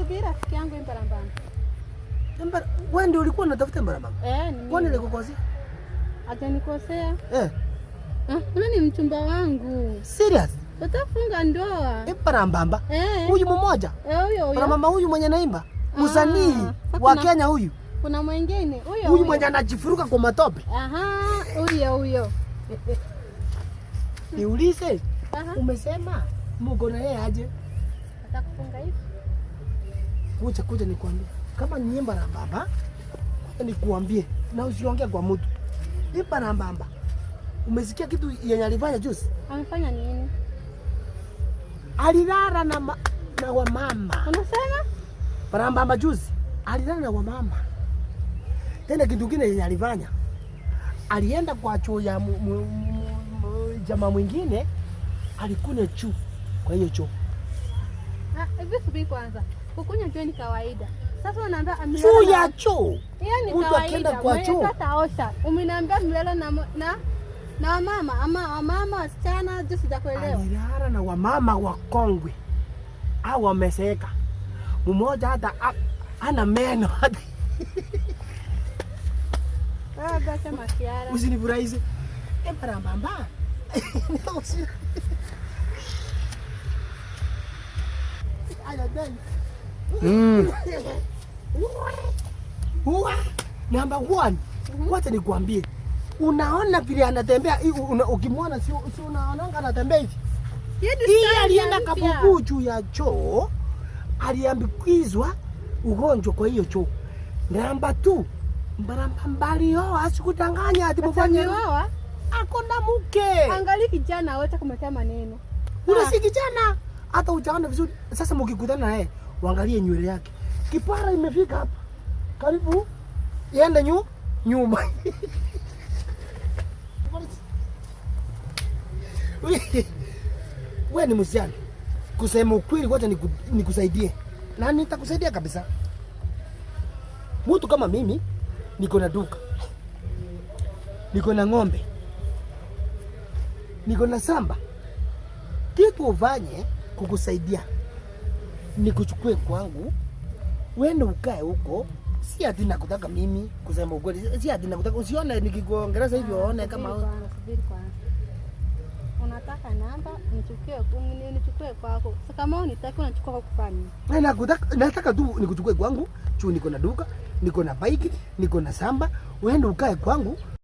Nasubiri rafiki yangu Mbarambamba. Wewe ndio ulikuwa unatafuta Mbarambamba? Kwani nilikukosea? Hajanikosea. Wewe ni mchumba wangu. Serious? Tutafunga ndoa. Mbarambamba? Huyu mmoja? Huyo. Mbarambamba huyu mwenye naimba? Msanii wa Kenya huyu. Kuna mwingine huyo. Huyu mwenye anajifuruka kwa matope. Huyo. Niulize. Umesema mko na yeye aje? Atakufunga hivi. Kuja nikwambie. Kama ni Mbarambamba, nikuambie na usiongee kwa mtu. Mbarambamba. Umesikia kitu yenye alifanya juzi? Amefanya nini? Alilala na wamama. Unasema? Mbarambamba juzi alilala na wamama. Tena kitu kingine yenye alifanya, alienda kwa choo ya jamaa mwingine, alikunywa choo kwa hiyo choo. Hivi subiri kwanza. Kukunywa choo ni kawaida. Sasa unaambia choo ya choo. Hiyo ni kawaida. Kwa choo. Taosha. Umeniambia mlala na wamama ama wamama wasichana je sijakuelewa. Alilala na wamama wakongwe. Au wameseeka. Mmoja hata ana meno hata. Basi masiara. Usinifurahize. Mbarambamba. Number one, wacha nikwambie. Unaona vile anatembea, ukimwona si unaona anatembea hivi. Hii alienda Kabubu juu ya choo, aliambukizwa ugonjwa kwa hiyo choo. Namba 2, Mbarambamba alioa, asikudanganya ati mfanye oa. Ako na mke. Angalia kijana wote kumletea maneno. Ule si kijana, hata hujaona vizuri. Sasa mkikutana naye, uangalie nywele yake. Kipara imefika hapa. Karibu iende nyuma. Wewe ni msichana. Kusema ukweli ngoja nikusaidie. Na nitakusaidia kabisa. Mtu kama mimi niko na duka. Niko na ng'ombe. Niko na samba. Kitu ufanye kukusaidia. Nikuchukue kwangu. Wewe ukae huko. Si ati nakutaka mimi kusema ukweli. Si ati nakutaka usione nikikuongeleza hivyo uone kama subiri kwanza. Unataka namba nichukue kwako. Sasa kama unitaki unachukua kwa kufanya. Nataka tu nikuchukue kwangu. Niko na duka, niko na bike, niko na samba. Wewe ukae kwangu.